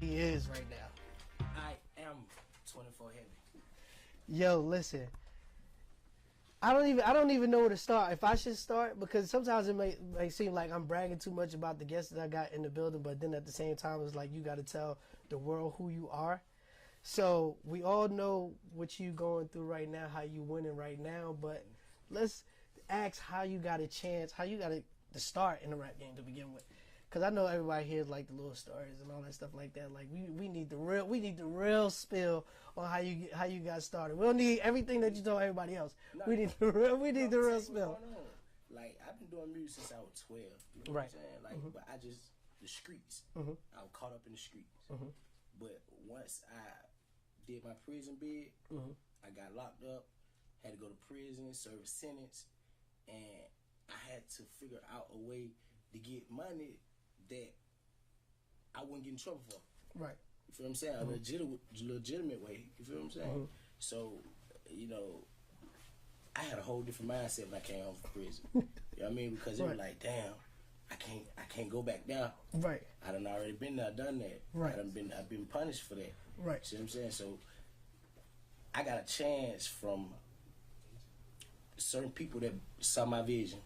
he is right now. I am 24 heavy. Yo, listen. I don't even know where to start. If I should start, because sometimes it may seem like I'm bragging too much about the guests that I got in the building, but then at the same time, it's like you got to tell the world who you are. So we all know what you going through right now, how you winning right now, but let's ask how you got a chance, how you got to start in the rap game to begin with. Because I know everybody here like the little stories and all that stuff like that. Like we need the real spill on how you got started. We don't need everything that you told everybody else. No, we need the real spill. Like I've been doing music since I was 12. You know Right. what I'm saying? Like, but I just the streets. I was caught up in the streets. But once I did my prison bid, I got locked up. Had to go to prison, serve a sentence, and I had to figure out a way to get money that I wouldn't get in trouble for. Right. You feel what I'm saying? A legitimate way. You feel what I'm saying? So, you know, I had a whole different mindset when I came home from prison. You know what I mean? Because it was like, damn, I can't go back down. Right. I done already been there, done that. Right. I've been punished for that. Right. See what I'm saying? So I got a chance from certain people that saw my vision.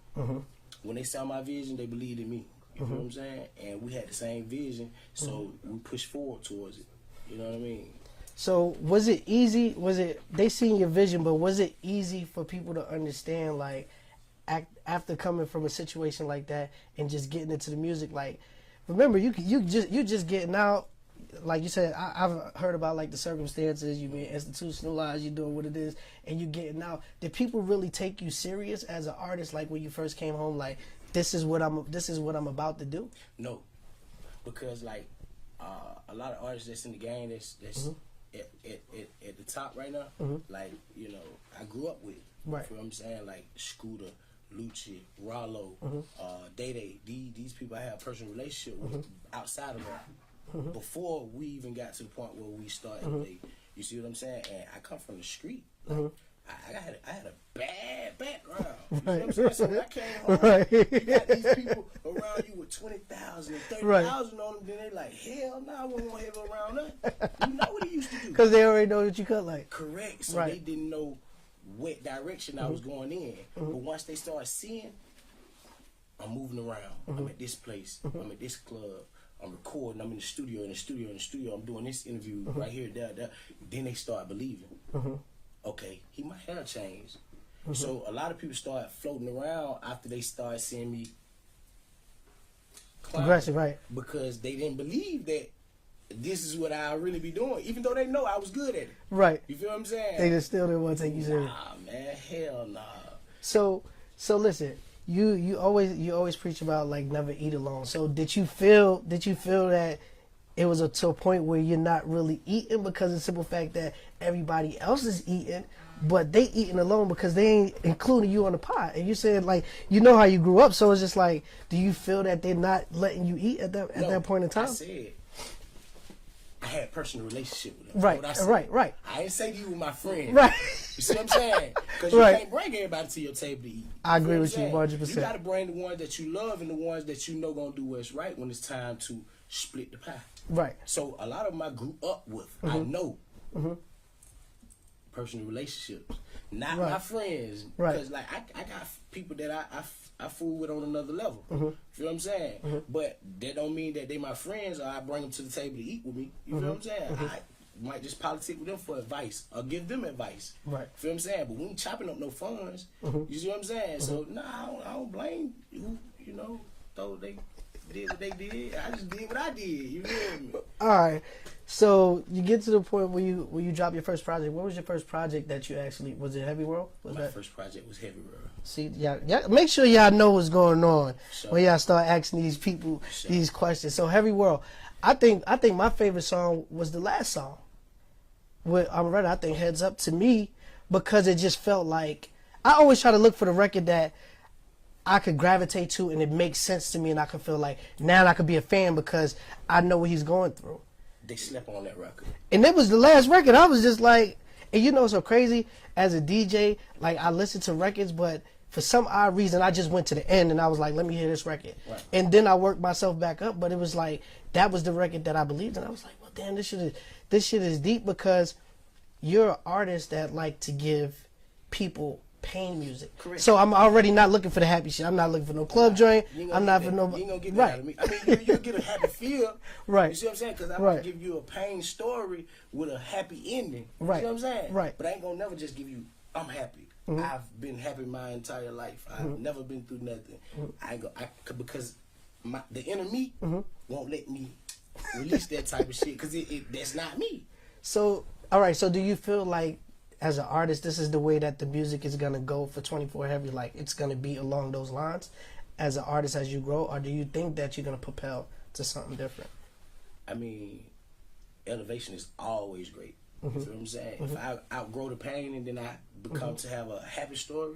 When they saw my vision, they believed in me. You feel what I'm saying? And we had the same vision, so we pushed forward towards it. You know what I mean? So was it easy? They seen your vision, but was it easy for people to understand, like, after coming from a situation like that and just getting into the music? Like, remember, you just getting out. Like you said, I've heard about like the circumstances. You being institutionalized. You doing what it is, and you getting out. Did people really take you serious as an artist? Like when you first came home, like this is what I'm about to do. No, because like a lot of artists that's in the game that's at the top right now. Like, you know, I grew up with. Right. You know what I'm saying? Like Scooter, Lucci, Rollo, Day Day. These people I have a personal relationship with outside of rap. Before we even got to the point where we started, like, you see what I'm saying? And I come from the street. Like, I had a bad background. You see what I'm saying? So when I came home, you got these people around you with 20,000, 30,000 on them. Then they like, hell no, I won't want him around us. You know what he used to do? Because they already know that you cut like. Correct. So they didn't know what direction I was going in. But once they started seeing, I'm moving around. I'm at this place. I'm at this club. I'm recording. I'm in the studio. I'm doing this interview right here, there. Then they start believing. Okay, he might have changed. So a lot of people start floating around after they start seeing me climb, aggressive, right? Because they didn't believe that this is what I really be doing, even though they know I was good at it. Right. You feel what I'm saying? They just still didn't want to take you serious. Nah, man, hell nah. So listen. You always preach about like never eat alone. So did you feel that it was to a point where you're not really eating because of the simple fact that everybody else is eating, but they eating alone because they ain't including you on the pot? And you said like you know how you grew up, so it's just like, do you feel that they're not letting you eat at that point in time? I said I had a personal relationship with them. Right. I didn't say you were my friend. Right. You see what I'm saying? Because you can't bring everybody to your table to eat. I agree with you 100%. You got to bring the ones that you love and the ones that you know going to do what's right when it's time to split the pie. Right. So a lot of them I grew up with. I know. Personal relationships. Not my friends. Right. Because like I got people that I fool with on another level. You feel what I'm saying? But that don't mean that they my friends or I bring them to the table to eat with me. You feel what I'm saying? I might just politic with them for advice or give them advice. Right. You feel what I'm saying? But we ain't chopping up no funds. You see what I'm saying? So I don't blame you. You know, though they did what they did. I just did what I did. You feel me? All right. So you get to the point where you drop your first project. What was your first project that you actually, was it Heavy World? My first project was Heavy World. See, yeah, make sure y'all know what's going on when y'all start asking these people these questions. So Heavy World, I think my favorite song was the last song. With I'm Ready. I think Heads Up to me, because it just felt like, I always try to look for the record that I could gravitate to and it makes sense to me, and I could feel like now I could be a fan because I know what he's going through. They slept on that record. And it was the last record. I was just like, and you know, so crazy as a DJ, like I listened to records, but for some odd reason, I just went to the end and I was like, let me hear this record. Right. And then I worked myself back up, but it was like, that was the record that I believed in. I was like, what damn, this shit is deep because you're an artist that like to give people pain music. Correct. So I'm already not looking for the happy shit. I'm not looking for no club joint. I'm not for no. You ain't gonna get that out of me. I mean, you'll get a happy feel. Right. You see what I'm saying? Because I'm Right. gonna give you a pain story with a happy ending. Right. You see what I'm saying? Right. But I ain't gonna never just give you, I'm happy. I've been happy my entire life. I've never been through nothing. Because the inner me won't let me release that type of shit because that's not me. So, all right. So, do you feel like, as an artist, this is the way that the music is gonna go for 24 Heavy? Like, it's gonna be along those lines, as an artist as you grow, or do you think that you're gonna propel to something different? I mean, elevation is always great. You feel what I'm saying? If I outgrow the pain and then I become to have a happy story,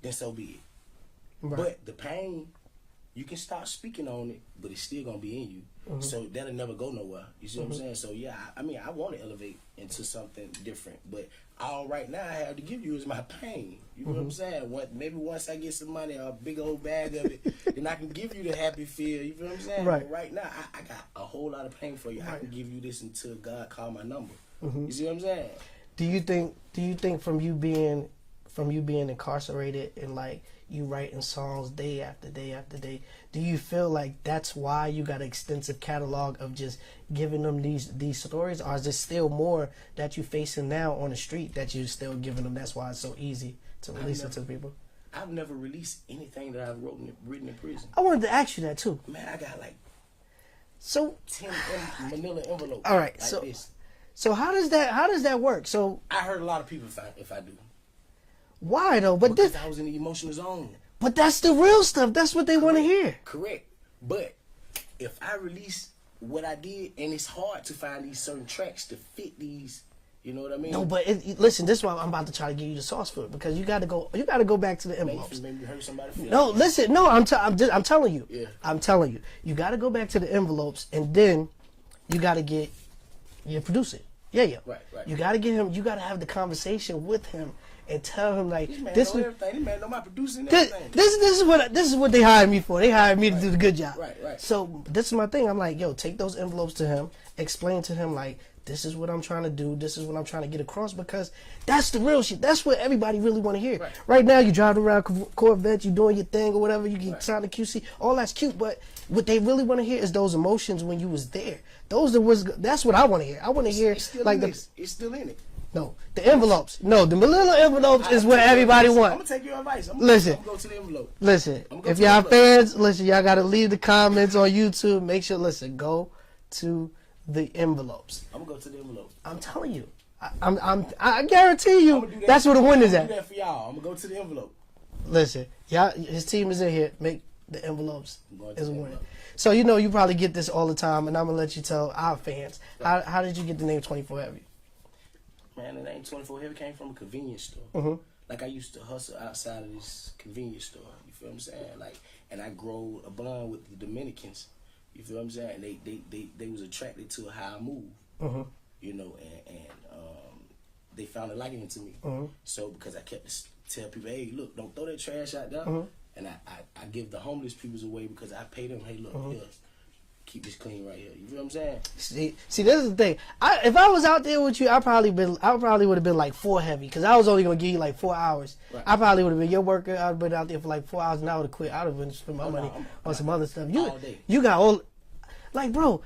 then so be it. Right. But the pain, you can start speaking on it, but it's still gonna be in you. So that'll never go nowhere. You see what I'm saying? So yeah, I mean, I want to elevate into something different, but all right now I have to give you is my pain. You know what I'm saying? Maybe once I get some money, a big old bag of it, then I can give you the happy feel. You feel what I'm saying? Right. But right now, I got a whole lot of pain for you. I can give you this until God call my number. You see what I'm saying? Do you think from you being incarcerated and like you writing songs day after day after day, do you feel like that's why you got an extensive catalog of just giving them these stories, or is there still more that you facing now on the street that you're still giving them? That's why it's so easy to release it to people. I've never released anything that I've written in prison. I wanted to ask you that too. Man, I got like so 10 manila envelopes. All right, like so this. So how does that work? So I hurt a lot of people if I do. Why though? But because I was in the emotional zone. But that's the real stuff. That's what they want to hear. Correct. But if I release what I did, and it's hard to find these certain tracks to fit these, you know what I mean? No, but listen, this is why I'm about to try to give you the sauce for it, because you got to go back to the envelopes. Maybe you hurt somebody. No, listen, no, I'm telling you. Yeah. I'm telling you. You got to go back to the envelopes, and then you got to get your producer. Yeah. Right. You got to get him. You got to have the conversation with him and tell him like this man this. Know everything. This man know my producing. Everything. This is what they hired me for. They hired me to do the good job. Right. So this is my thing. I'm like, yo, take those envelopes to him. Explain to him like, this is what I'm trying to do. This is what I'm trying to get across, because that's the real shit. That's what everybody really want to hear. Right now, you driving around Corvette, you doing your thing or whatever. You get signed to QC. All that's cute, but what they really want to hear is those emotions when you was there. That's what I want to hear. I want to hear it's like it's still in it. No, the envelopes. No, the little envelopes is what everybody wants. I'm gonna take your advice. I'm gonna go to the envelope. Listen, if y'all fans, listen, y'all gotta leave the comments on YouTube. Make sure, go to the envelopes. I'm gonna go to the envelope. I'm telling you, I guarantee you, that's where the win is at. I'm gonna do that for y'all. I'm gonna go to the envelope. Listen, y'all, his team is in here. Make the envelopes is a win. So you probably get this all the time, and I'm gonna let you tell our fans how did you get the name 24 Heavy? Man, the name 24 Heavy came from a convenience store. Like I used to hustle outside of this convenience store. You feel what I'm saying? Like, and I grew a bond with the Dominicans. You feel what I'm saying? They was attracted to how I move. You know, and they found a liking to me. So because I kept to tell people, hey, look, don't throw that trash out there. And I give the homeless people's away because I pay them. Hey, look, here, keep this clean right here. You feel what I'm saying? See, this is the thing. If I was out there with you, I probably would have been like 4 Heavy, because I was only gonna give you like 4 hours. Right. I probably would have been your worker. I'd have been out there for like 4 hours, and I would have quit. I would have been spending my money on some other stuff. You got all, like, bro.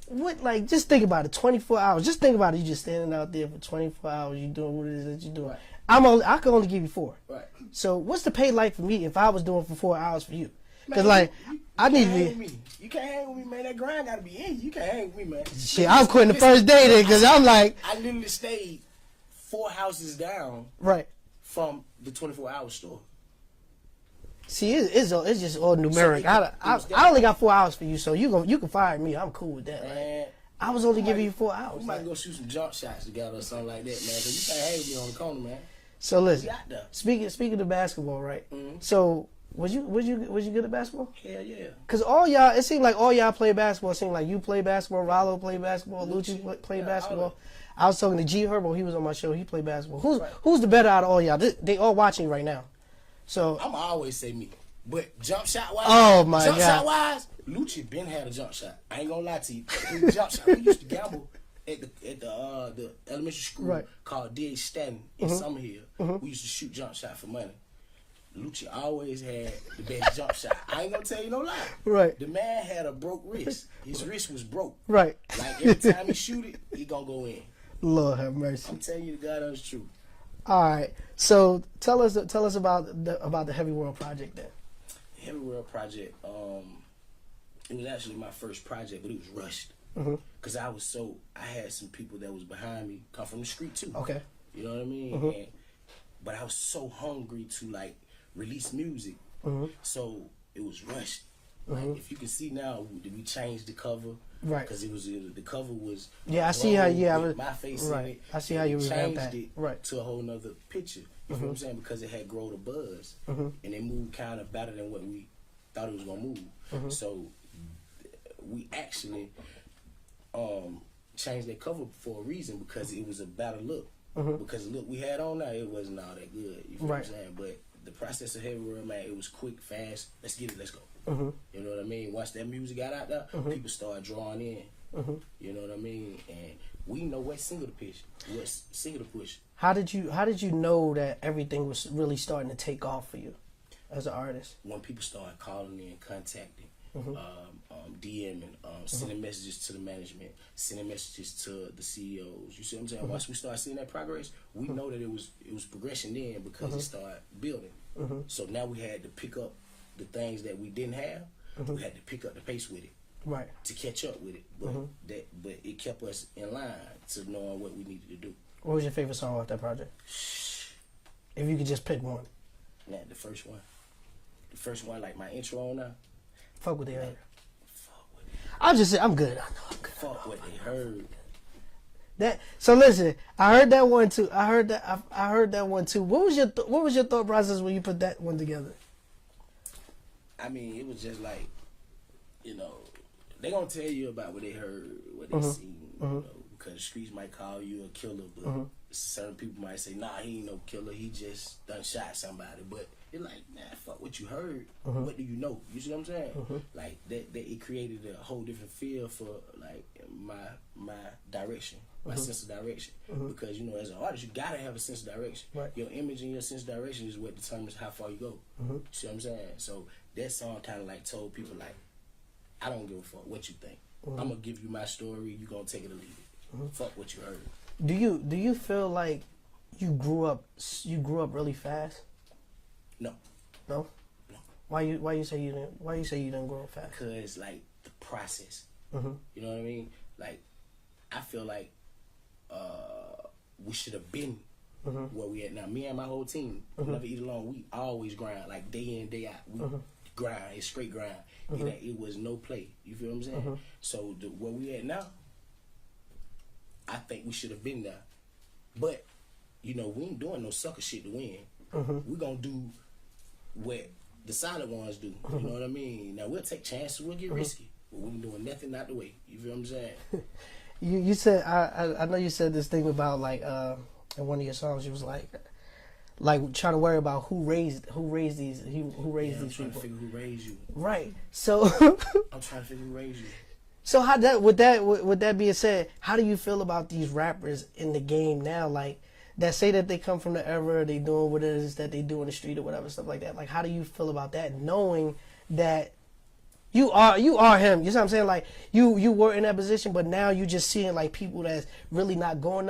What, like, just think about it. 24 hours. Just think about it. You just standing out there for 24 hours. You doing what it is that you're doing. Right. I can only give you 4. Right. So what's the pay like for me if I was doing for 4 hours for you? Because like, I need to be. You can't hang with me, man. That grind gotta be in you. You can't hang with me, man. Shit, I'm quitting the first day then, because I'm like, I literally stayed 4 houses down. Right. From the 24-hour store. See, it's just all numeric. So I only got 4 hours for you, so you can fire me. I'm cool with that. Man, like, I was only giving you 4 hours. We might go shoot some jump shots together or something like that, man. Because you can't hang with me on the corner, man. So listen, speaking of basketball, right? So was you good at basketball? Hell yeah. Cause all y'all, it seemed like all y'all play basketball. It seemed like you play basketball, Rollo play basketball, Lucci play basketball. I was talking to G Herbo. He was on my show. He played basketball. Who's the better out of all y'all? They all watching right now. So I'm always say me, but jump shot wise. Oh my God. Jump shot wise, Lucci been had a jump shot. I ain't gonna lie to you. Jump shot. We used to gamble at the elementary school Right. called D.A. Stanton in Summerhill. We used to shoot jump shot for money. Lucci always had the best jump shot. I ain't gonna tell you no lie. Right. The man had a broke wrist. His wrist was broke. Right. Like every time he shoot it, he gonna go in. Lord have mercy. I'm telling you the God honest truth. All right. So tell us about the Heavy World project then. Heavy World project. It was actually my first project, but it was rushed. Cause I had some people that was behind me come from the street too. Okay. You know what I mean? But I was so hungry to like release music, so it was rushed. Like if you can see now, we changed the cover, right? Because the cover was I see how my face right. in it. I see how you changed that. it right to a whole nother picture. You feel what I'm saying? Because it had grown a buzz, and it moved kind of better than what we thought it was gonna move. So we actually changed that cover for a reason, because it was a better look. Because the look we had on now, it wasn't all that good. You feel what I'm saying? But the process of Heavy World, man, it was quick, fast. Let's get it, let's go. You know what I mean? Once that music got out there, people started drawing in. You know what I mean? And we know what single to pitch, what single to push. How did you know that everything was really starting to take off for you as an artist? When people started calling in, contacting, DMing, sending messages to the management, sending messages to the CEOs. You see what I'm saying? Once we started seeing that progress, we know that it was progression then, because it started building. So now we had to pick up the things that we didn't have. We had to pick up the pace with it, right, to catch up with it. But it kept us in line to knowing what we needed to do. What was your favorite song off that project? If you could just pick one. Nah, the first one, like my intro on now. Fuck what they heard. Fuck what they I'll just say I'm good. I know I'm good. Fuck what they heard. So listen, I heard that one too. I heard that one too. What was your thought process when you put that one together? I mean, it was just like, you know, they gonna tell you about what they heard, what they seen, you know, because the streets might call you a killer, but certain people might say, nah, he ain't no killer, he just done shot somebody. But it's like, nah, fuck what you heard. What do you know? You see what I'm saying? Like that it created a whole different feel for like my direction, my sense of direction. Because, you know, as an artist, you gotta have a sense of direction. Right. Your image and your sense of direction is what determines how far you go. You see what I'm saying? So that song kind of like told people, like, I don't give a fuck what you think. I'm gonna give you my story. You gonna take it or leave it. Fuck what you heard. Do you feel like you grew up really fast? No. No. No. Why you say you didn't grow up fast? Because like the process. You know what I mean? Like I feel like we should have been where we at now. Me and my whole team, we never eat alone. We always grind, like day in, day out. We grind. It's straight grind. It was no play. You feel what I'm saying? So where we at now, I think we should have been there. But, you know, we ain't doing no sucker shit to win. We gonna do what the solid ones do. You know what I mean? Now we'll take chances, we'll get risky, but we ain't doing nothing out the way. You feel what I'm saying? You said I know you said this thing about like in one of your songs you was like trying to worry about who raised these these people. I'm trying to figure who raised you. Right. So I'm trying to figure who raised you. So with that being said, how do you feel about these rappers in the game now, like that say that they come from the era, they doing what it is that they do in the street or whatever, stuff like that? Like, how do you feel about that, knowing that you are him? You know what I'm saying? Like you were in that position, but now you just seeing like people that's really not going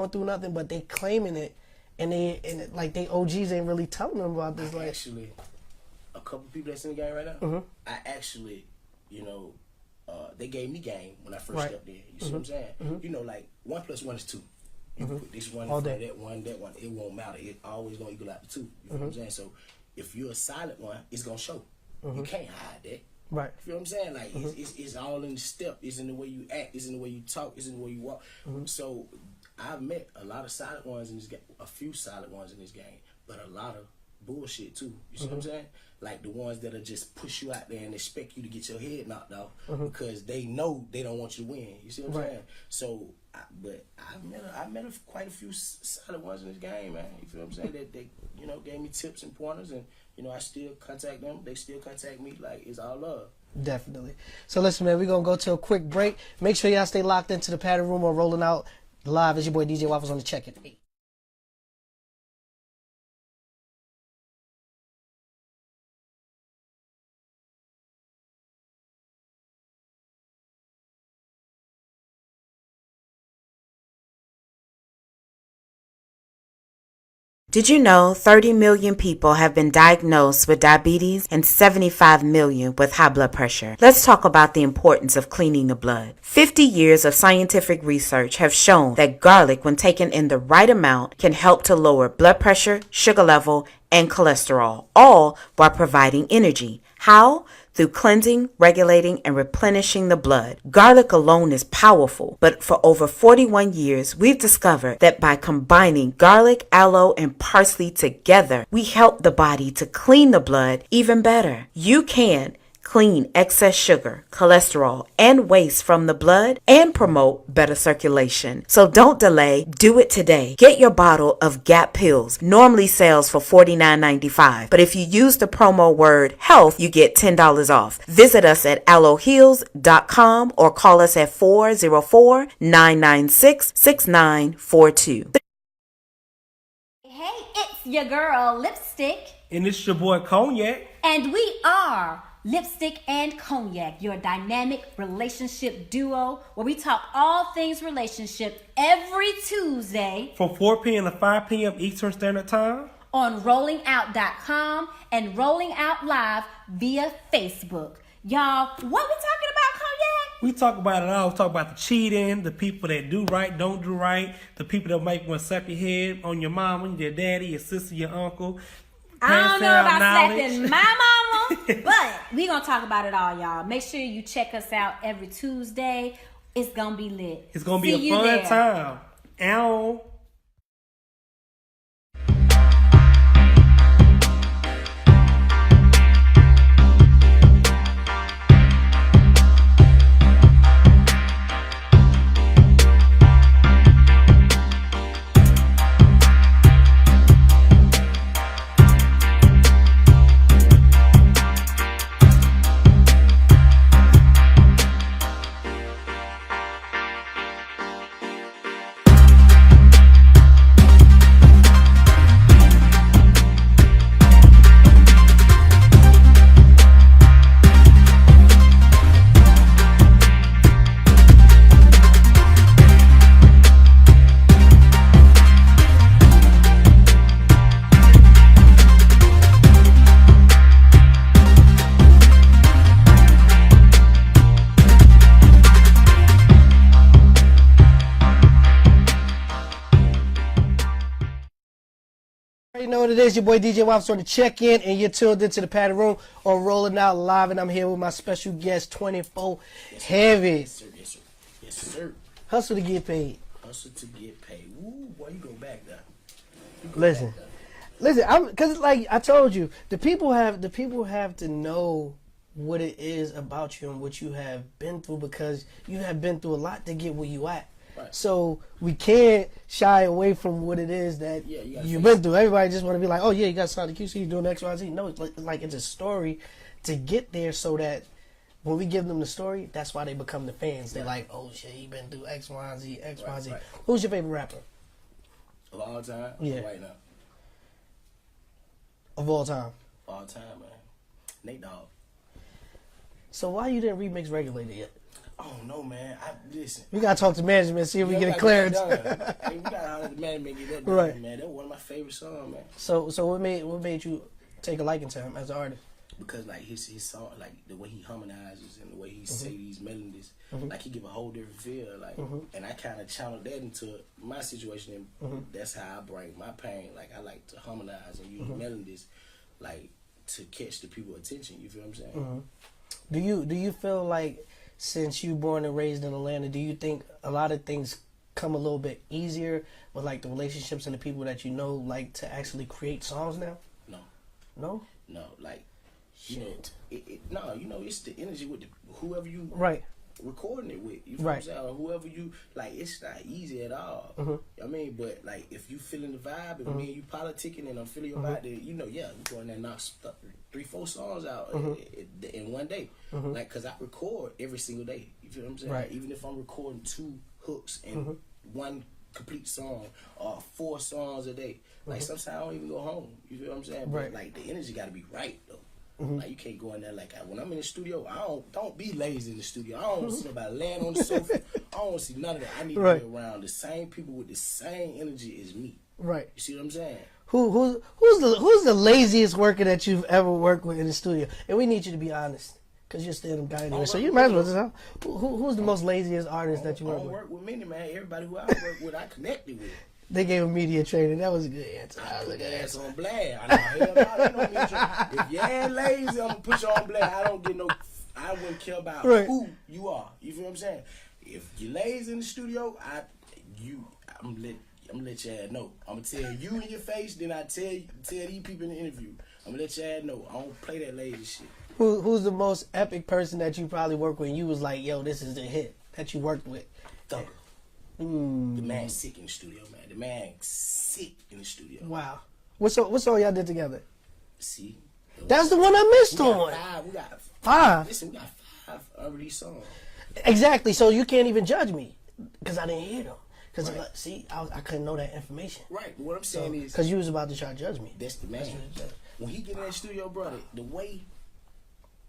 through nothing, but they claiming it, and they OGs ain't really telling them about this. Like, actually, a couple people that's in the game right now, I actually, you know. They gave me game when I first stepped in. You see what I'm saying? You know, like 1 + 1 is 2. You put this one in front of that one, it won't matter. It always gonna equal out to 2. You know what I'm saying? So if you're a silent one, it's gonna show. You can't hide that. Right. You feel what I'm saying? Like it's all in the step. It's in the way you act. It's in the way you talk. It's in the way you walk. So I've met a lot of silent ones in this game. A few silent ones in this game, but a lot of bullshit too. You see what I'm saying? Like the ones that'll just push you out there and expect you to get your head knocked off because they know they don't want you to win. You see what I'm saying? So, I met quite a few solid ones in this game, man. You feel what I'm saying? That they, you know, gave me tips and pointers, and you know, I still contact them. They still contact me. Like, it's all love. Definitely. So listen, man, we're going to go to a quick break. Make sure y'all stay locked into the Pattern Room or Rolling Out Live. It's your boy DJ Waffles on the check-in. Hey. Did you know 30 million people have been diagnosed with diabetes and 75 million with high blood pressure? Let's talk about the importance of cleaning the blood. 50 years of scientific research have shown that garlic, when taken in the right amount, can help to lower blood pressure, sugar level, and cholesterol, all while providing energy. How? Through cleansing, regulating, and replenishing the blood. Garlic alone is powerful, but for over 41 years, we've discovered that by combining garlic, aloe, and parsley together, we help the body to clean the blood even better. You can clean excess sugar, cholesterol, and waste from the blood and promote better circulation. So don't delay. Do it today. Get your bottle of Gap Pills. Normally sells for $49.95. But if you use the promo word HEALTH, you get $10 off. Visit us at aloeheals.com or call us at 404-996-6942. Hey, it's your girl, Lipstick. And it's your boy Cognac. And we are Lipstick and Cognac, your dynamic relationship duo, where we talk all things relationship every Tuesday From 4 p.m. to 5 p.m. Eastern Standard Time. on rollingout.com and Rolling Out Live via Facebook. Y'all, what we talking about, Cognac? We talk about it all. We talk about the cheating, the people that do right, don't do right, the people that might want to slap your head on your mama, your daddy, your sister, your uncle. I don't know about slapping my mama, knowledge. but we gonna talk about it all, y'all. Make sure you check us out every Tuesday. It's gonna be lit. It's going to be See a you fun there. time. Ow. You know what it is, your boy DJ Waffles on the check-in, and you're tuned into the Pattern Room or Rolling Out Live, and I'm here with my special guest, 24 Heavy. Yes, sir. Yes, sir. Yes, sir. Hustle to get paid. Hustle to get paid. Ooh, boy, you go back there. Listen, because like I told you, the people have to know what it is about you and what you have been through, because you have been through a lot to get where you at. Right. So we can't shy away from what it is that you've been through. Everybody just want to be like, oh yeah, you got signed to QC, you're doing X, Y, Z. No, it's a story to get there, so that when we give them the story, that's why they become the fans. They're like, oh shit, he been through X, Y, Z, X, Y, Z. Right. Who's your favorite rapper? Of all time? Yeah. Right now. Of all time? All time, man. Nate Dogg. So why you didn't remix Regulated yet? Oh, no, man. Listen. We gotta talk to management, see if we get a clearance. Hey, we gotta holler at the management, get that done, Right. man. That was one of my favorite songs, man. So what made you take a liking to him as an artist? Because like his song, like the way he harmonizes and the way he say these melodies, like he give a whole different feel. Like, and I kind of channeled that into my situation, and that's how I bring my pain. Like I like to harmonize and use melodies, like to catch the people's attention. You feel what I'm saying? Do you feel like, since you born and raised in Atlanta, do you think a lot of things come a little bit easier with like the relationships and the people that you know, like to actually create songs now? No, like you know, no, you know, it's the energy with whoever you Right. recording it with. You feel what I'm saying? Or whoever you like, it's not easy at all. I mean, but like if you feeling the vibe, and me and you politicking, and I'm feeling your vibe, then, you know, we go in there and knock 3-4 songs out in one day. Like, cause I record every single day. You feel what I'm saying? Right. Even if I'm recording 2 hooks and one complete song or 4 songs a day. Like sometimes I don't even go home. You feel what I'm saying? Right. But like the energy got to be right though. Like you can't go in there like when I'm in the studio. I don't be lazy in the studio. I don't want to see nobody laying on the sofa. I don't want to see none of that. I need to be around the same people with the same energy as me. Right. You see what I'm saying? Who's the laziest worker that you've ever worked with in the studio? And we need you to be honest, because you're still the guy anyway. So you might as well just who's the most laziest artist that you work I don't with? work with many, man. Everybody who I work with, I connected with. They gave him media training. That was a good answer. I put that ass on blast. I know, hell no, they don't mean to. If you ain't lazy, I'm gonna put you on blast. I wouldn't care about who you are. You feel what I'm saying? If you're lazy in the studio, I'm gonna let your ass know. I'm gonna tell you in your face, then I tell these people in the interview. I'm gonna let your ass know. I don't play that lazy shit. Who's the most epic person that you probably worked with and you was like, yo, this is the hit that you worked with? Thugger. The man sick in the studio, man. The man sick in the studio. Wow. What song y'all did together? See? That's the one I missed on. We got 5. Listen, we got 5 unreleased songs. Exactly. So you can't even judge me because I didn't hear them. Because see, I couldn't know that information. Right. But what I'm saying is, because you was about to try to judge me. That's the man. When he get in that studio, brother, the way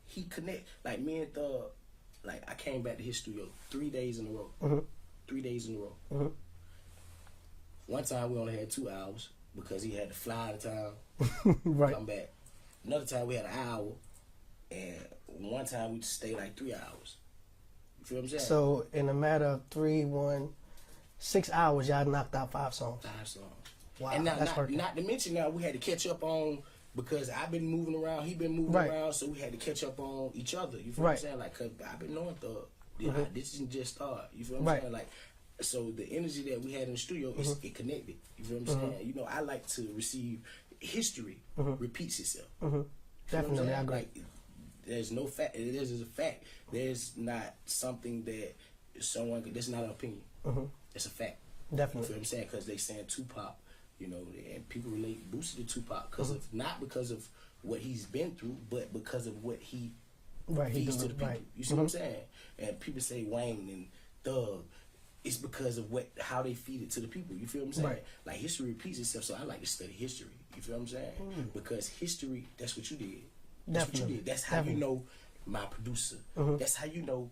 he connect, like me and Thug, like I came back to his studio 3 days in a row. 3 days in a row. One time we only had 2 hours because he had to fly out of town, come back. Another time we had an hour, and one time we stayed like 3 hours. You feel what I'm saying? So in a matter of 6 hours, y'all knocked out 5 songs. 5 songs. Wow, and now, that's not to mention now we had to catch up on, because I've been moving around, he been moving around, so we had to catch up on each other. You feel what I'm saying? Like, cause I've been knowing Thug. This didn't just start. You feel what I'm saying? Like, so the energy that we had in the studio, it connected. You feel what I'm saying? You know, I like to receive history repeats itself. Definitely, I agree. Like, there's no fact. There's a fact. There's not something that that's not an opinion. It's a fact. Definitely. You feel what I'm saying? Because they saying Tupac, you know, and people relate Boosie to Tupac not because of what he's been through, but because of what he feeds to the people. You see what I'm saying? And people say Wayne and Thug. It's because of how they feed it to the people. You feel what I'm saying? Like, history repeats itself, so I like to study history. You feel what I'm saying? Because history, that's what you did. That's what you did. That's how you know my producer. That's how you know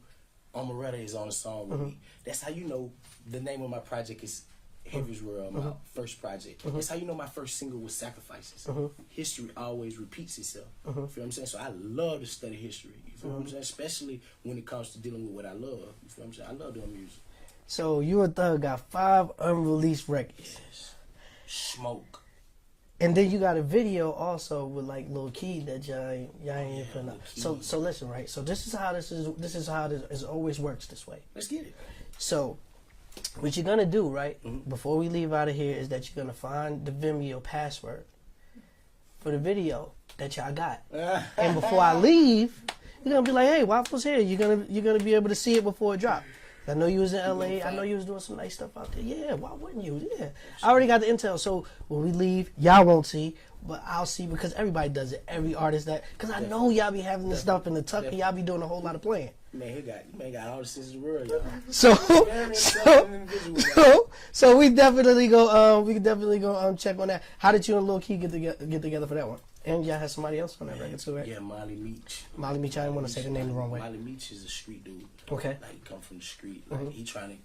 Omeretta is on the song with me. That's how you know the name of my project is Heavy's World, my first project. That's how you know my first single was Sacrifices. History always repeats itself. You feel what I'm saying? So I love to study history. You feel what I'm saying? Especially when it comes to dealing with what I love. You feel what I'm saying? I love doing music. So you and Thug got 5 unreleased records. Yes. Smoke. And then you got a video also with like Lil Key that y'all ain't putting out. So listen, right? So this is how this always works this way. Let's get it. So what you're gonna do, right, before we leave out of here, is that you're gonna find the Vimeo password for the video that y'all got. And before I leave, you're gonna be like, hey, Waffle's here. You're gonna be able to see it before it drops. I know you was in LA. I know you was doing some nice stuff out there. Yeah, why wouldn't you? Yeah. I already got the intel. So when we leave, y'all won't see, but I'll see, because everybody does it. Every artist because I know y'all be having this stuff in the tuck, and y'all be doing a whole lot of playing. Man, he got all the sense in the world, y'all. So we definitely go check on that. How did you and Lil Key get together for that one? And y'all had somebody else on that record too, right? Yeah, Molly Meach. Molly Meach, I didn't want to say the name the wrong way. Molly Meach is a street dude. Okay. Like, he come from the street. Like, he trying to,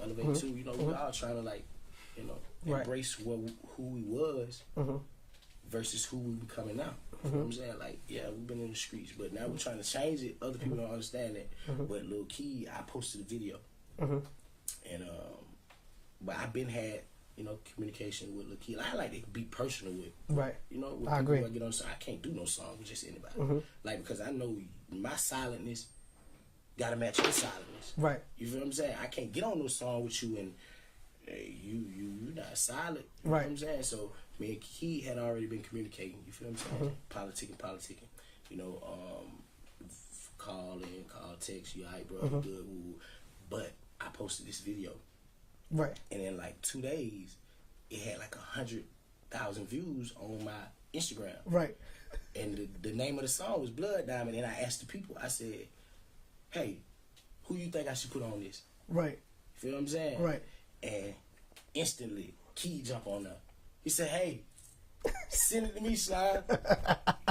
elevate too. You know, we all trying to, like, embrace who he was versus who we becoming now. You know what I'm saying? Like, yeah, we've been in the streets, but now we're trying to change it. Other people don't understand that. But Lil Key, I posted a video. And, but I've been had, communication with Lil Key. Like, I like to be personal with. Right. With I agree. I get on, I can't do no song with just anybody. Like, because I know my silentness gotta match your silentness. Right. You feel what I'm saying? I can't get on no song with you and you not solid. You right. know what I'm saying? So me and Key had already been communicating. You feel what I'm saying? Politicking. call text, you alright, bro, you good, ooh. But I posted this video. Right. And in like 2 days, it had like 100,000 views on my Instagram. Right. And the name of the song was Blood Diamond. And I asked the people, I said, hey, who you think I should put on this? Right. You feel what I'm saying? Right. And instantly, Key jump on there. He said, hey, send it to me, Slime.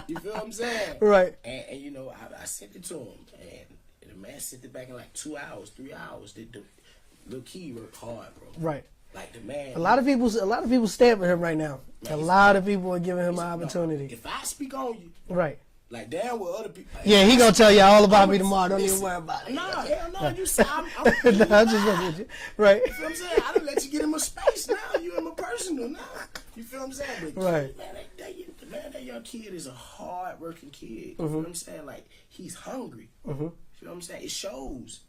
You feel what I'm saying? Right. And you know, I sent it to him. And the man sent it back in like 2 hours, 3 hours. The little Key worked hard, bro. Right. Like the man. A lot of people stamping him right now. Man, a lot of people are giving him an opportunity. If I speak on you, Right. like damn what other people. Yeah, he gonna tell you all about me tomorrow. Don't even worry about it. No, hell no. You say I'm No, I'm just looking at you. Right. You feel what I'm saying? I done let you get in my space now. You in my personal now. You feel what I'm saying? But Right. Man, that young kid is a hard working kid. You feel what I'm saying? Like he's hungry. You feel what I'm saying? It shows.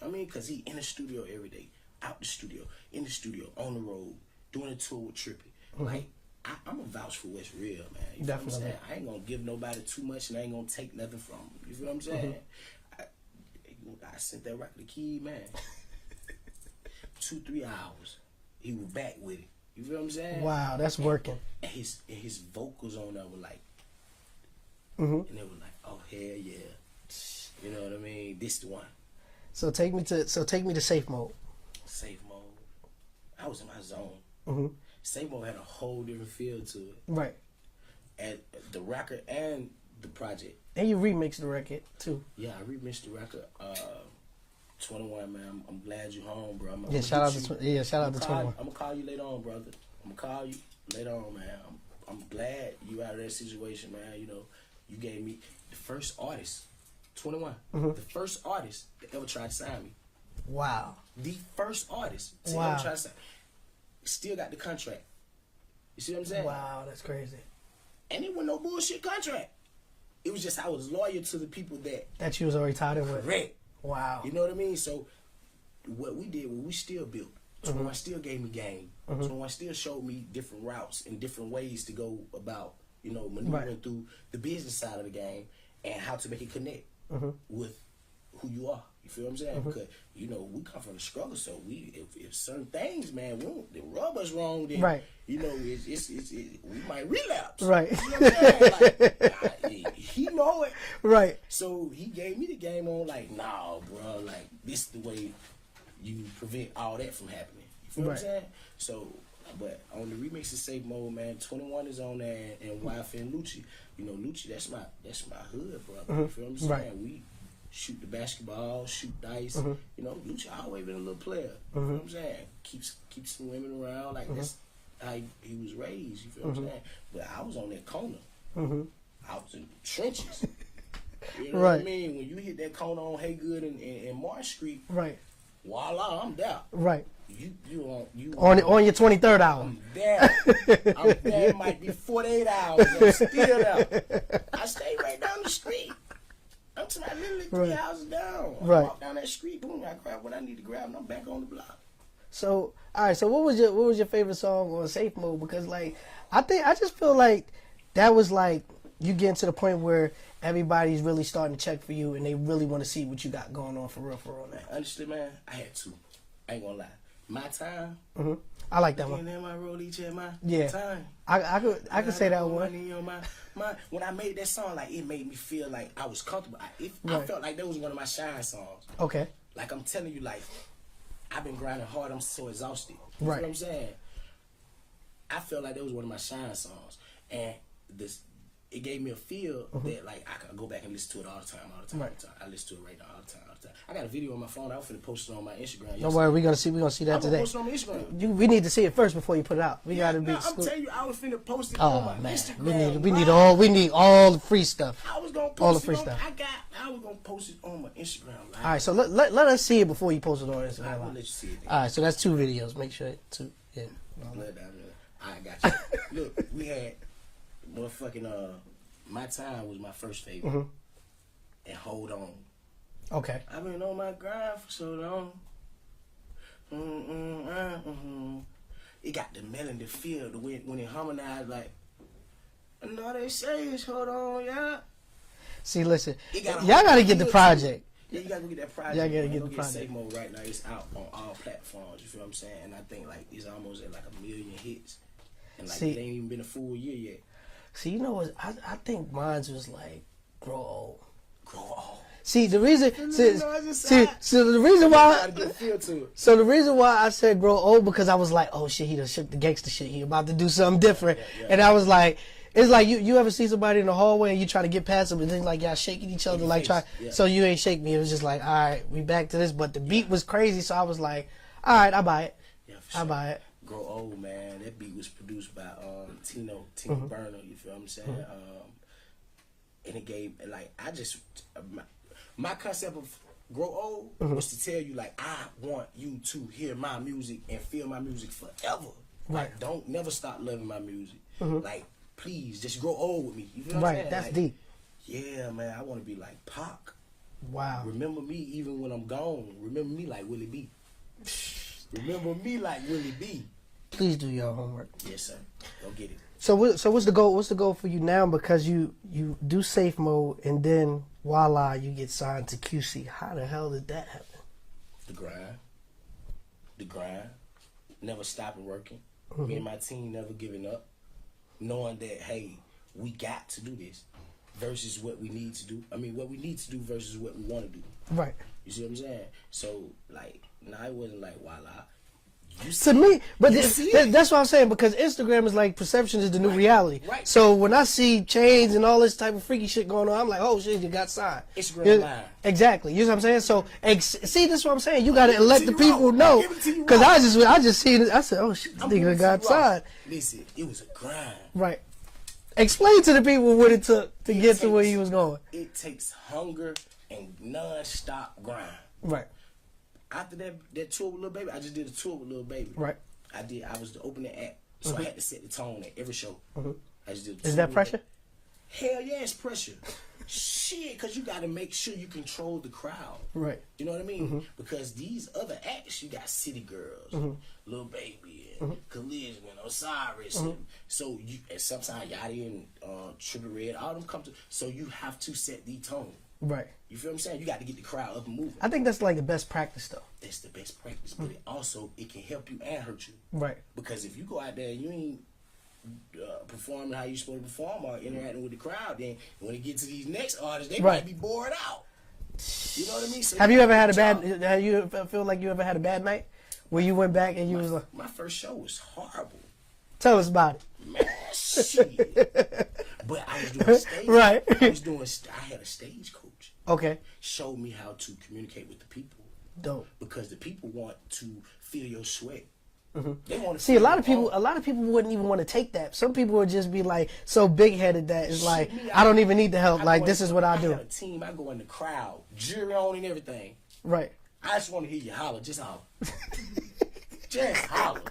I mean, cause he in the studio every day, out the studio, in the studio, on the road, doing a tour with Trippy. Like I'm a vouch for what's real, man. You feel what I'm saying? I ain't gonna give nobody too much, and I ain't gonna take nothing from him. You feel what I'm saying? I sent that record to Key, man. 2-3 hours, he was back with it. You feel what I'm saying? Wow, that's working. And his vocals on there were like, and they were like, oh hell yeah, you know what I mean? This the one. So take me to safe mode. Safe mode. I was in my zone. Safe mode had a whole different feel to it. Right. And the record and the project. And you remixed the record too. Yeah, I remixed the record. 21, man. I'm glad you home, bro. Shout out to 21. I'm gonna call you later on, brother. I'm gonna call you later on, man. I'm glad you out of that situation, man. You know, you gave me the first artist, 21, the first artist that ever tried to sign me. Wow. The first artist to Wow. ever try to sign. Still got the contract. You see what I'm saying? Wow, that's crazy. And it was no bullshit contract. It was just I was loyal to the people that you was already tied in with. correct. Wow. You know what I mean? So what we did was we still built. 21 still gave me game. 21 still showed me different routes and different ways to go about, you know, maneuvering through the business side of the game and how to make it connect with who you are. You feel what I'm saying? Because, you know, we come from the struggle, so if certain things, man, they rub us wrong, then, you know, we might relapse. Right. You know what I'm saying? Like, he know it. Right. So he gave me the game on, like, nah, bro, like, this is the way you prevent all that from happening. You feel what I'm saying? So, but on the remix of Safe Mode, man, 21 is on there, and YF and Lucci. You know, Lucci, that's my hood, brother. You feel what I'm saying? Right. We shoot the basketball, shoot dice. You know, Lucci always been a little player. You know what I'm saying? Keeps some women around. Like that's how he was raised. You feel what I'm saying? But I was on that corner. I was in the trenches. You know what I mean? When you hit that corner on Haygood and Marsh Street, voila, I'm there. Right. You On your 23rd hour. I'm there. I'm there. It might be 48 hours. I'm still there. I stay right down the street. I'm to my literally 3 houses down. I walk down that street, boom, I grab what I need to grab, and I'm back on the block. So, all right. So, what was your favorite song on Safe Mode? Because, like, I just feel like that was like you getting to the point where everybody's really starting to check for you, and they really want to see what you got going on for real, man. Honestly, man, I had to. I ain't gonna lie. My time. I like that one. My roll each at my time. I could say that one. When I made that song, like it made me feel like I was comfortable. I felt like that was one of my shine songs. Okay. Like I'm telling you, like I've been grinding hard. I'm so exhausted. You Right. know what I'm saying? I felt like that was one of my shine songs, and it gave me a feel that like I could go back and listen to it all the time. I listen to it right now all the time. I got a video on my phone. I was finna post it on my Instagram. Don't worry, we're gonna see that I'm today. post it on my Instagram. We need to see it first before you put it out. We gotta be. I'm telling you, I was finna post it on my Instagram. We need all the free stuff. I was gonna post all the free stuff. I was gonna post it on my Instagram. Like, all right, so let us see it before you post it on Instagram. I will let you see it. All right, so that's 2 videos. Make sure two. Yeah. I got you. Look, we had motherfucking My Time was my first favorite, and Hold On. Okay. I've been on my grind for so long. It got the melody feel, when it harmonized like, I know they say it's hold on, yeah. See, listen, It got a y'all whole gotta get the feel to it. project. Yeah, you gotta go get that project. Y'all gotta man. get Go the project. Safe Mode right now. It's out on all platforms. You feel what I'm saying? And I think like it's almost at like 1 million hits, and like See- it ain't even been a full year yet. See, you know what? I think mine's was like grow old. Grow old. See, the reason, see, No, it's just see, sad. so the reason You why, gotta get a feel to it. so the reason why I said grow old because I was like, oh shit, he done shook the gangster shit. He about to do something different, Yeah. and I was like, it's like you ever see somebody in the hallway and you try to get past them and then like y'all shaking each other your like face, try. yeah. So you ain't shake me. It was just like, all right, we back to this. But the beat was crazy, so I was like, all right, I buy it. Yeah, for I sure. buy it. Grow Old, man. That beat was produced by Tino Mm-hmm. Burner. You feel what I'm saying? And it gave like I just my concept of Grow Old Mm-hmm. was to tell you like I want you to hear my music and feel my music forever. Right. Like, don't never stop loving my music. Like please just grow old with me. You feel what I'm Right, saying? that's Like, deep. Yeah, man. I want to be like Pac. Wow. Remember me even when I'm gone. Remember me like Willie B. Remember me like Willie B. Please do your homework. Yes, sir. Go get it. So what's the goal? What's the goal for you now? Because you do safe mode and then voila, you get signed to QC. How the hell did that happen? The grind. The grind. Never stopping working. Mm-hmm. Me and my team never giving up. Knowing that, hey, we got to do this versus what we need to do. I mean, what we need to do versus what we want to do. Right. You see what I'm saying? So, like, nah, it wasn't like, voila. To me, but You see it? that's what I'm saying because Instagram is like perception is the new reality. Right. So when I see chains and all this type of freaky shit going on, I'm like, oh shit, you got signed. Instagram You- live. Exactly. You know what I'm saying? So see, this is what I'm saying. You got to give it let to the you people raw. know I'll give it to you because raw. I just seen it. I said, oh shit, this I'm nigga gonna got tell you signed. raw. Listen, it was a grind. Right. Explain to the people what it took to get to where you was going. It takes hunger and non-stop grind. Right. After that tour with Lil Baby, I just did a tour with Lil Baby. Right. I was the opening act, so I had to set the tone at every show. I just did a Mm-hmm. Is tour that with pressure? Hell yeah, it's pressure. Shit, because you got to make sure you control the crowd. Right. You know what I mean? Mm-hmm. Because these other acts, you got City Girls, Lil Baby, and Mm-hmm. Collision, and Osiris. And so you, and sometimes Yachty and Triple Red, all them come to. So you have to set the tone. Right. You feel what I'm saying? You got to get the crowd up and moving. I think that's like the best practice though. That's the best practice, but it can help you and hurt you. Right. Because if you go out there and you ain't performing how you supposed to perform or interacting with the crowd, then when it get to these next artists, they Right. might be bored out. You know what I mean? So Have you ever had a job. bad? Have you feel like you ever had a bad night where you went back and you was like, My first show was horrible. tell us about it. Man, shit. But I was doing stage. Right. I had a stage coach. Okay. Showed me how to communicate with the people. Dope. Because the people want to feel your sweat. They want to See, a lot of people wouldn't even want to take that. Some people would just be like so big headed that it's like, I don't even need the help. Like this is what I do. have a team. I go in the crowd, jury on and everything. Right. I just want to hear you holler. Just holler. Just holler.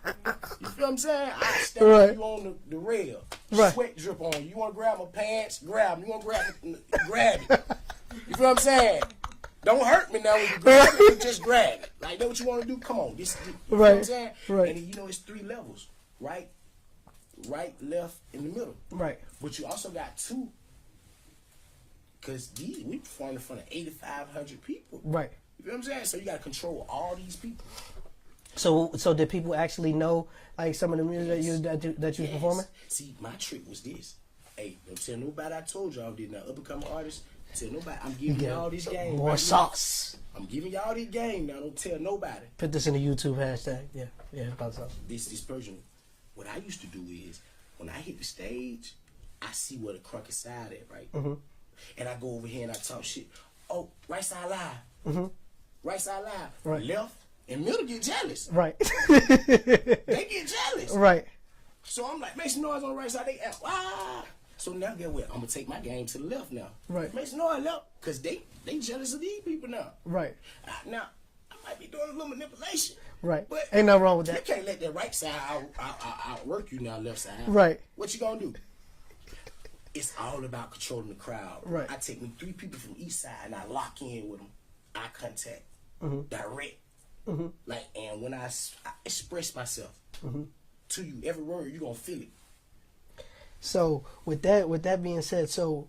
You feel what I'm saying? I step Right. you on the rail. Right. Sweat drip on you. You want to grab my pants? Grab them. You want to grab it. You feel what I'm saying? Don't hurt me now when you grab it. Just grab it. Like, that what you want to do? Come on. You know what I'm Right. saying? Right. And it's 3 levels. Right, left, in the middle. Right. But you also got 2. Because we performed in front of 8,500 people. Right. You feel what I'm saying? So you got to control all these people. So did people actually know like some of the music that you was performing? See, my trick was this. Hey, don't tell nobody I told y'all I did not up-and-coming artist. Tell nobody. I'm giving y'all this game. More right sauce. now. I'm giving y'all this game now. Don't tell nobody. Put this in the YouTube hashtag. Yeah, about sauce. This personal. What I used to do is, when I hit the stage, I see where the crooked side at, right? And I go over here and I talk shit. Oh, right side live. Right side live. Right. Left and middle get jealous. Right. They get jealous. Right. So I'm like, make some noise on the right side. They ah. So now get what? I'm gonna take my game to the left now. Right. Make some noise left, cause they jealous of these people now. Right. Now I might be doing a little manipulation. Right. But Ain't nothing wrong with you that. can't let that right side outwork you now, left side. Right. What you gonna do? It's all about controlling the crowd. Right. I take me 3 people from each side and I lock in with them. Eye contact, direct. Like, and when I express myself to you, every word you gonna feel it. So with that being said, so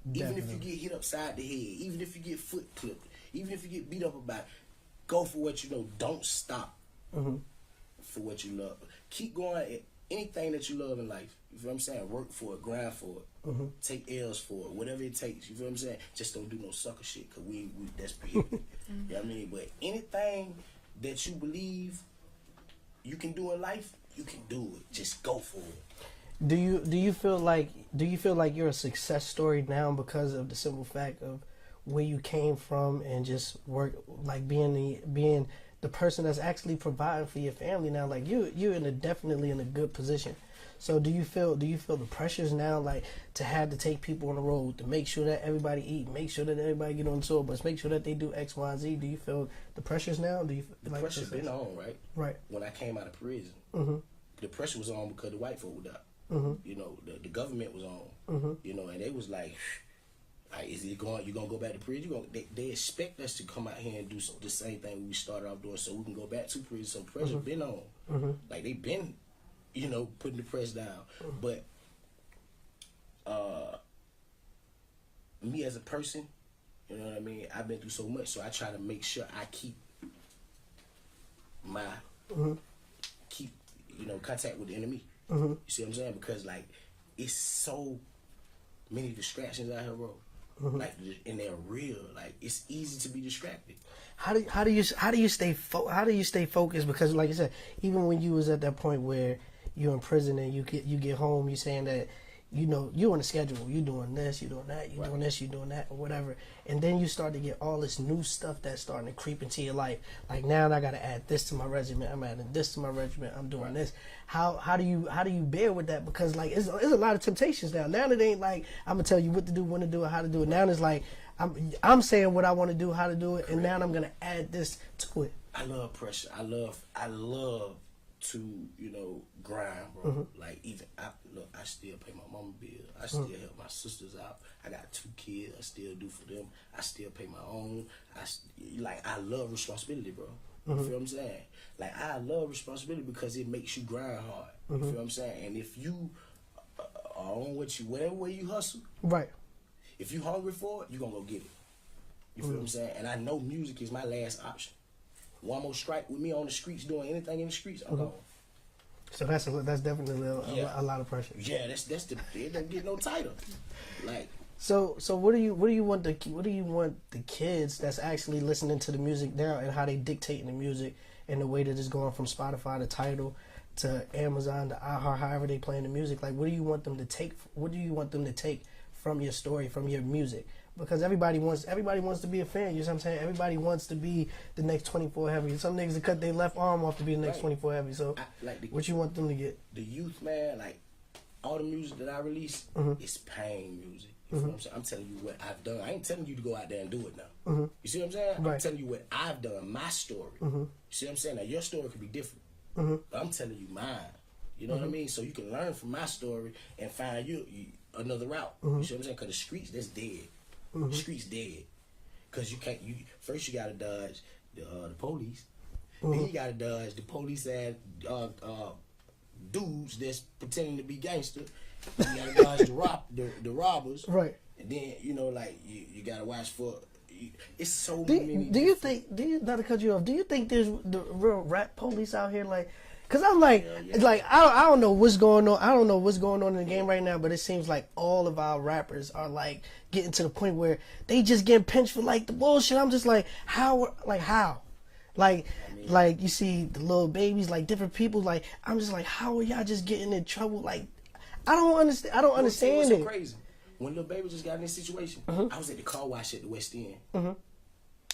Even if you get hit upside the head, even if you get foot clipped, even if you get beat up about it, go for what you know. Don't stop for what you love. Keep going at anything that you love in life. You feel what I'm saying? Work for it, grind for it, take L's for it, whatever it takes. You feel what I'm saying? Just don't do no sucker shit, because we that's prohibited. You know what I mean? But anything that you believe you can do in life, you can do it. Just go for it. Do you feel like you're a success story now because of the simple fact of where you came from and just work, like being the person that's actually providing for your family now? Like you're definitely in a good position. So do you feel the pressures now, like to have to take people on the road, to make sure that everybody eat, make sure that everybody get on the tour bus, make sure that they do X, Y, Z? Do you feel the pressures now? Do you feel the like pressure been on, right? Right. When I came out of prison, the pressure was on because the white folk were out. You know, the government was on. You know, and they was like, is it going? You gonna go back to prison? They expect us to come out here and do the same thing we started off doing, so we can go back to prison. So pressure been on. Like they been, you know, putting the press down. But me as a person, you know what I mean? I've been through so much, so I try to make sure I keep my contact with the enemy. You see what I'm saying? Because like it's so many distractions out here, bro. Like, and they're real. Like it's easy to be distracted. How do you stay focused? Because like I said, even when you was at that point where you're in prison and you get home, you're saying that, you know, you're on a schedule. You're doing this, you're doing that, you're doing this, you're doing that, or whatever. And then you start to get all this new stuff that's starting to creep into your life. Like now I got to add this to my regimen. I'm adding this to my regimen. I'm doing this. How do you bear with that? Because like it's a lot of temptations now. Now it ain't like I'm gonna tell you what to do, when to do it, how to do it. Now it's like I'm saying what I want to do, how to do it, and now I'm gonna add this to it. I love pressure. I love to, you know, grind, bro. Like even I still pay my mama bill. I still help my sisters out. I got 2 kids. I still do for them. I still pay my own. I love responsibility, bro. You feel what I'm saying? Like I love responsibility because it makes you grind hard. You feel what I'm saying? And if you are on whatever way you hustle, right? If you hungry for it, you gonna go get it. You feel what I'm saying? And I know music is my last option. One more strike with me on the streets doing anything in the streets, I'm gone. So that's definitely a lot of pressure. Yeah, it don't get no tighter. Like so what do you want the kids that's actually listening to the music now and how they dictating the music and the way that it's going from Spotify to Tidal to Amazon to iHeart, however they playing the music? Like what do you want them to take? What do you want them to take from your story, from your music? Because everybody wants to be a fan. You know what I'm saying? Everybody wants to be the next 24 Heavy. Some niggas that cut their left arm off to be the next 24 Heavy. So what you want them to get? The youth, man, like all the music that I release is pain music. You feel what I'm saying? I'm telling you what I've done. I ain't telling you to go out there and do it now. You see what I'm saying? Right. I'm telling you what I've done, my story. You see what I'm saying? Now your story could be different. But I'm telling you mine. You know what I mean? So you can learn from my story and find you another route. You see what I'm saying? Because the streets, that's dead. The streets dead. Because you gotta dodge the police. Then you gotta dodge the police and dudes that's pretending to be gangster. You gotta dodge the robbers. Right. And then, you know, like you gotta watch for it's so many. Not to cut you off, do you think there's the real rap police out here? Like, cause I'm like, I don't know what's going on. I don't know what's going on in the game right now, but it seems like all of our rappers are like getting to the point where they just getting pinched for like the bullshit. I'm just like, how? Like you see the little babies, like different people. Like I'm just like, how are y'all just getting in trouble? Like, I don't understand. I don't understand it. So crazy. When Lil Baby just got in this situation, I was at the car wash at the West End.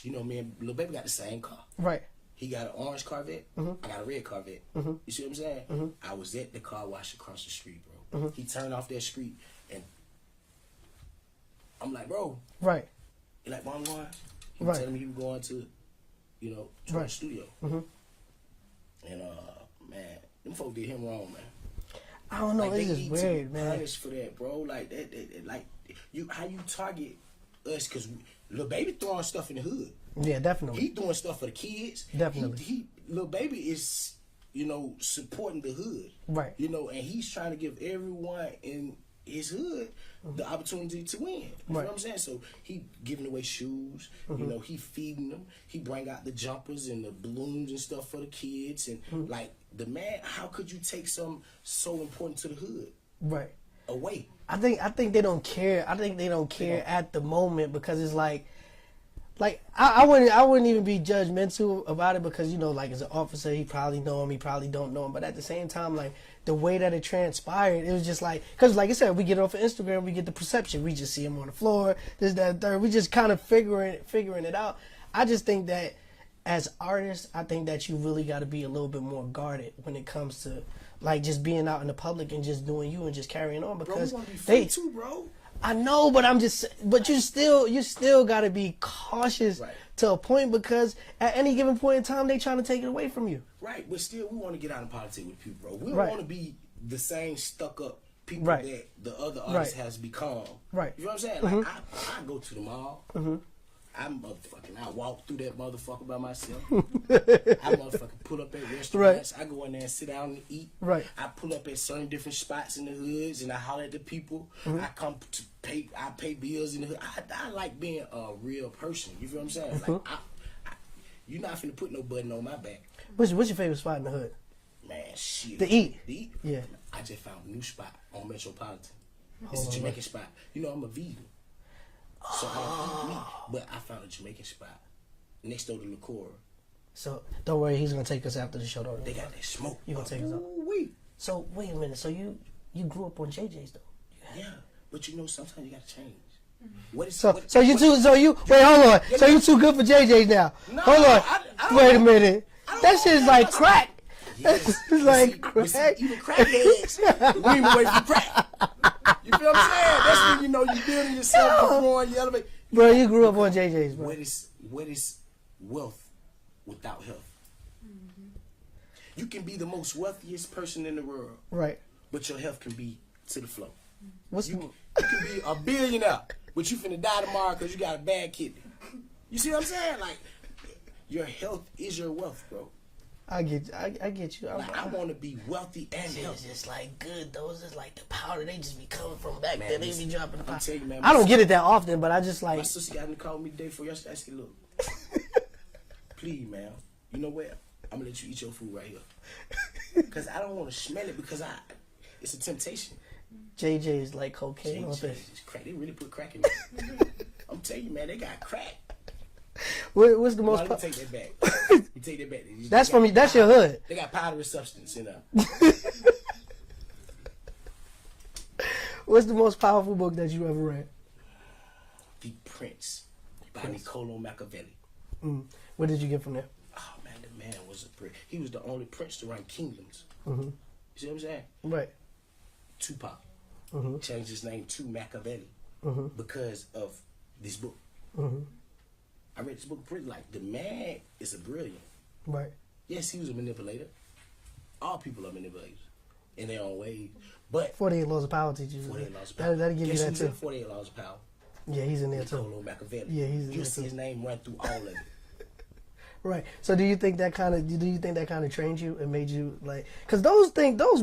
You know, me and Lil Baby got the same car. Right. He got an orange Corvette. I got a red Corvette. You see what I'm saying? I was at the car wash across the street, bro. He turned off that street, and I'm like, bro. Right. He like, where I'm going? He was telling me he was going to, you know, to the studio. And man, them folks did him wrong, man. I don't know. Like, it's just weird, man. Punished for that, bro. Like that, like how you target us? Cause Lil Baby throwing stuff in the hood. Yeah, definitely. He doing stuff for the kids. Definitely. Lil Baby is, you know, supporting the hood. Right. You know, and he's trying to give everyone in his hood the opportunity to win. You know what I'm saying? So he giving away shoes. You know, he feeding them. He bring out the jumpers and the balloons and stuff for the kids. And like the man, how could you take something so important to the hood away? I think they don't care. I think they don't care at the moment because it's like I wouldn't even be judgmental about it because, you know, like as an officer, he probably know him, he probably don't know him. But at the same time, like the way that it transpired, it was just like, because like I said, we get off of Instagram, we get the perception, we just see him on the floor, this, that, third. We just kind of figuring it out. I just think that as artists, I think that you really got to be a little bit more guarded when it comes to like just being out in the public and just doing you and just carrying on because bro, we be free too, bro. I know, but you still gotta be cautious to a point because at any given point in time they trying to take it away from you. Right, but still we want to get out in politics with people, bro. We don't want to be the same stuck up people that the other artist has become. Right. You know what I'm saying? Like I go to the mall. I walk through that motherfucker by myself. I motherfucking pull up at restaurants. I go in there and sit down and eat. I pull up at certain different spots in the hoods and I holler at the people. I come to pay. I pay bills in the hood. I like being a real person. You feel what I'm saying? Like you're not finna put no button on my back. What's your favorite spot in the hood? Man, shit. To eat. Yeah. I just found a new spot on Metropolitan. It's a Jamaican spot. You know I'm a vegan. So I don't eat meat, but I found a Jamaican spot next door to Liqueur. So don't worry, he's gonna take us after the show. Though they got that smoke. You gonna take us out? So wait a minute. So you grew up on JJ's though? Yeah, but you know sometimes you gotta change. Hold on. So you too good for JJ's now? No, hold on. Wait a minute. That shit's like crack. Yes. It's like crack. Even crackheads lean away from crack. You feel what I'm saying? That's when you know you're building yourself, you're growing, you elevate. Bro, you grew up on JJ's, bro. What is wealth without health? You can be the most wealthiest person in the world. Right. But your health can be to the floor. You can be a billionaire, but you finna die tomorrow because you got a bad kidney. You see what I'm saying? Like, your health is your wealth, bro. I get you. I want to be wealthy and healthy. It's just like good. Those is like the powder. They just be coming from back there. They be dropping the powder. I'm telling you, man. I don't get it that often, but I just like. My sister got to call me the day before yesterday. I said, look, please, man. You know what? I'm gonna let you eat your food right here because I don't want to smell it because it's a temptation. JJ is like cocaine. Is crack. They really put crack in it. I'm telling you, man. They got crack. What's the most? Take that back. You take that back. That's from that's your hood. They got powdery substance in there. What's the most powerful book that you ever read? The Prince by Niccolo Machiavelli. What did you get from there? Oh man, the man was a prince. He was the only prince to run kingdoms. You see what I'm saying? Right. Tupac changed his name to Machiavelli because of this book. I read this book pretty like the man is a brilliant. Right. Yes, he was a manipulator. All people are manipulators in their own ways. But 48 Laws of Power teaches you. 48 Laws of Power. That'll give you that too. 48 Laws of Power. Yeah, he's in there too. Niccolo Machiavelli. Yeah, he's in there too. You see his name run through all of it. Right. So do you think that kind of trained you and made you like? Because those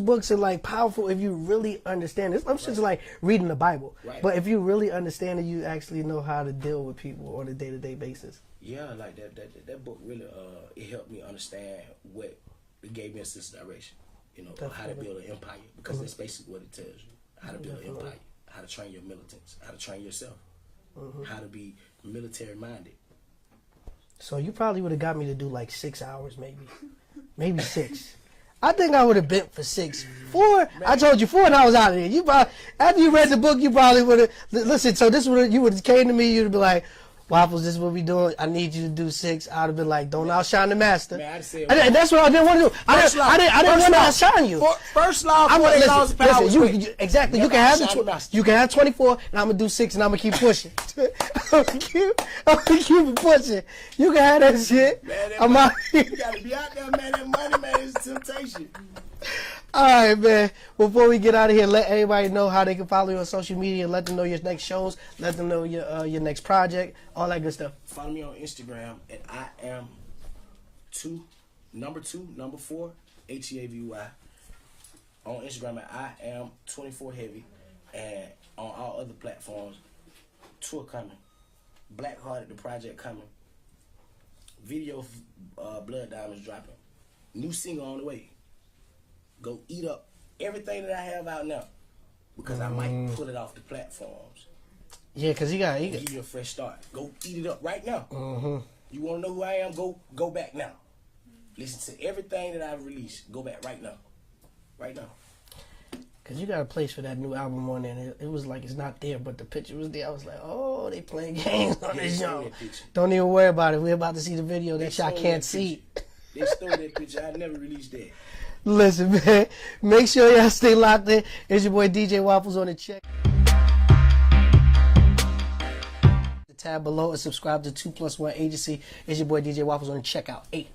books are like powerful if you really understand it. I'm just like reading the Bible. Right. But if you really understand it, you actually know how to deal with people on a day-to-day basis. Yeah, like that book really it helped me understand what it gave me a sense of direction. You know, how to build an empire because that's basically what it tells you. How to build an empire, how to train your militants, how to train yourself, how to be military minded. So you probably would have got me to do like 6 hours, maybe 6. I think I would have bent for 6. 4, man. I told you 4 and I was out of there. You probably, after you read the book, you probably would have, listen, so you would have came to me, you'd be like, Waffles, this is what we doing. I need you to do 6. I'd have been like, don't outshine the master. Man, that's what I didn't want to do. I didn't want to outshine you. First law, 48 laws of power. Exactly. You can have 24, and I'm gonna do 6, and I'm gonna keep pushing. I'm gonna keep pushing. You can have that shit. Man, you gotta be out there, man. That money, man, is a temptation. All right, man. Before we get out of here, let everybody know how they can follow you on social media. Let them know your next shows. Let them know your next project. All that good stuff. Follow me on Instagram at I am 2 number 4 HEAVY. On Instagram at I am 24 heavy, And on all other platforms, tour coming. Blackhearted, the project coming. Video Blood Diamonds dropping. New single on the way. Go eat up everything that I have out now. Because I might pull it off the platforms. Yeah, because he got give you a fresh start. Go eat it up right now. You want to know who I am? Go back now. Listen to everything that I've released. Go back right now. Right now. Because you got a place for that new album on there. It was like it's not there, but the picture was there. I was like, oh, they playing games on this show. Don't even worry about it. We're about to see the video that y'all can't see. They stole that picture. I never released that. Listen, man. Make sure y'all stay locked in. It's your boy DJ Waffles on the check. The tab below and subscribe to 2+1 Agency. It's your boy DJ Waffles on the checkout. 8.